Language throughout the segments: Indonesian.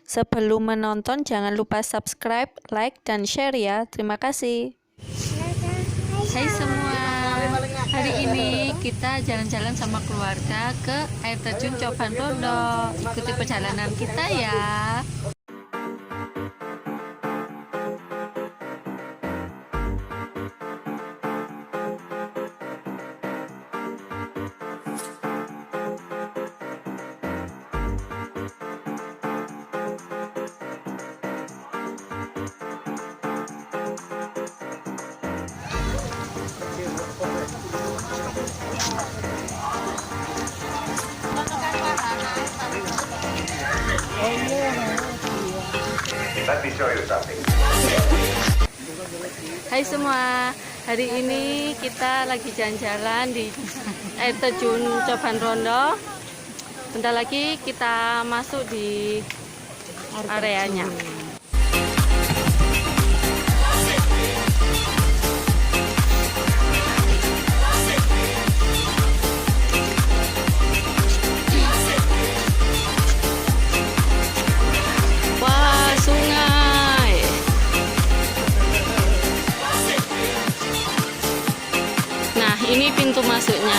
Sebelum menonton jangan lupa subscribe, like, dan share ya. Terima kasih. Hai semua, hari ini kita jalan-jalan sama keluarga ke air terjun Coban Rondo. Ikuti perjalanan kita ya. Hai semua, hari ini kita lagi jalan-jalan di air terjun Coban Rondo. Bentar lagi kita masuk di areanya. Ini pintu masuknya.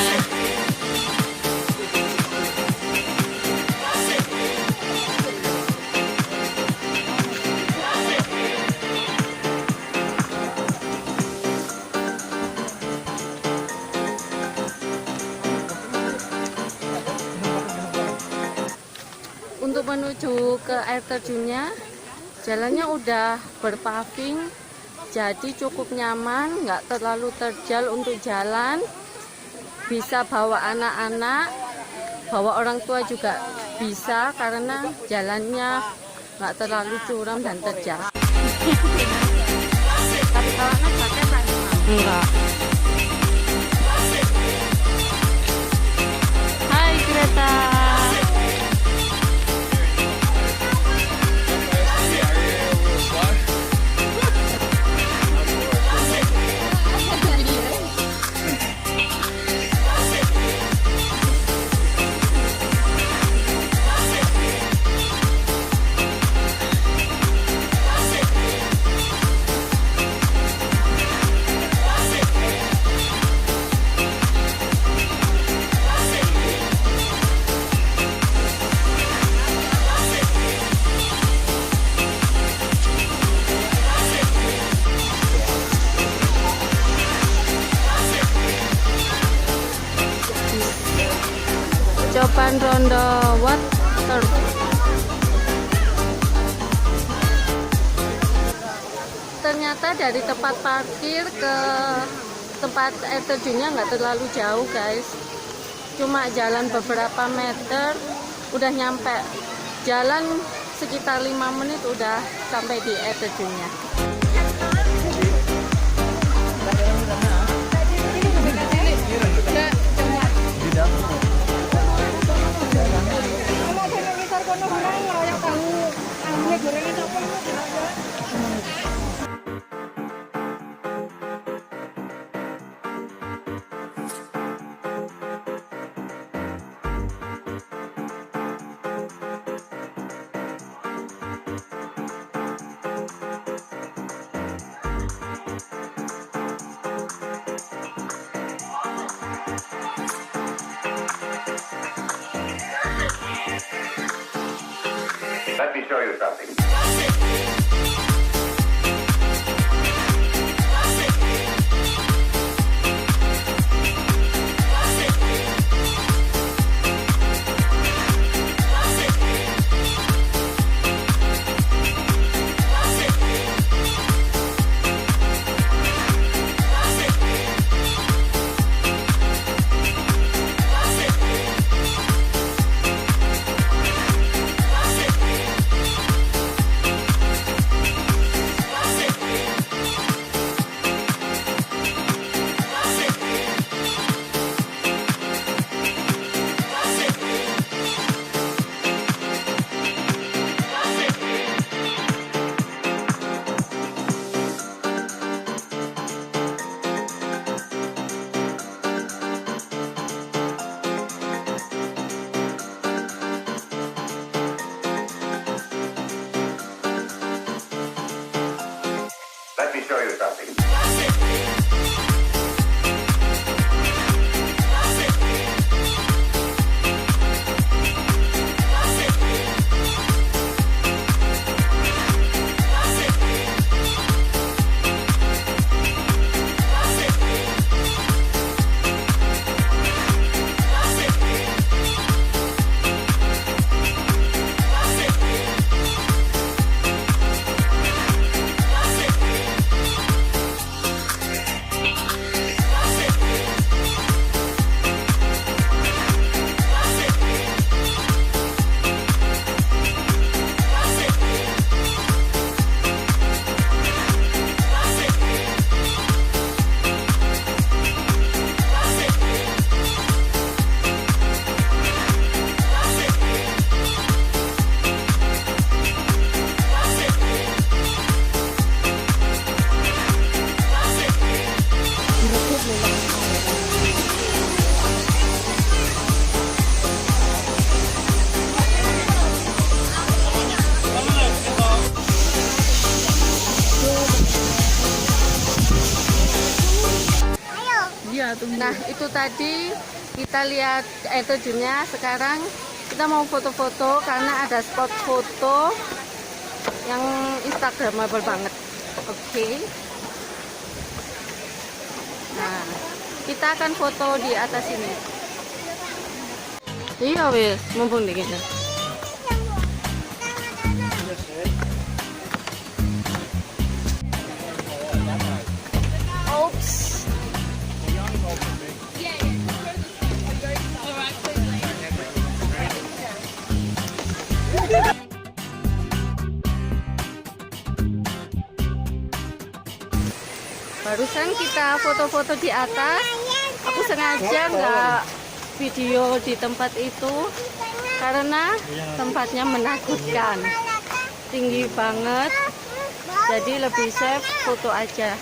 Untuk menuju ke air terjunnya, jalannya udah berpaving. Jadi cukup nyaman, nggak terlalu terjal untuk jalan. Bisa bawa anak-anak, bawa orang tua juga bisa karena jalannya nggak terlalu curam dan terjal. Tapi kalau anak pakai enggak. Hai kereta. Coban Rondo water. Ternyata dari tempat parkir ke tempat air terjunnya nggak terlalu jauh guys, cuma jalan beberapa meter udah nyampe. Jalan sekitar 5 menit udah sampai di air terjunnya. Let me show you something. me show you something. Nah, itu tadi kita lihat air terjunnya. Sekarang kita mau foto-foto karena ada spot foto yang instagramable banget. Oke. Nah, kita akan foto di atas ini. Iya, Wil, mumpung dingin. Oops. Barusan kita foto-foto di atas. Aku sengaja nggak video di tempat itu karena tempatnya menakutkan, tinggi banget. Jadi lebih safe foto aja.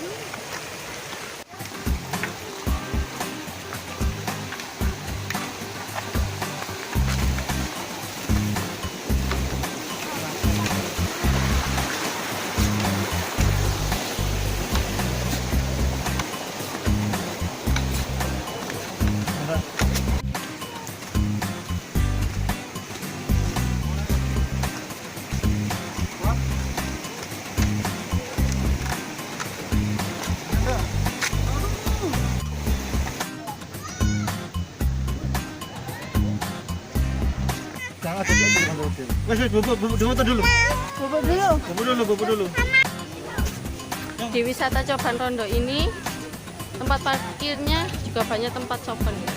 Bubuk dulu. Di wisata Coban Rondo ini tempat parkirnya juga banyak tempat souvenir.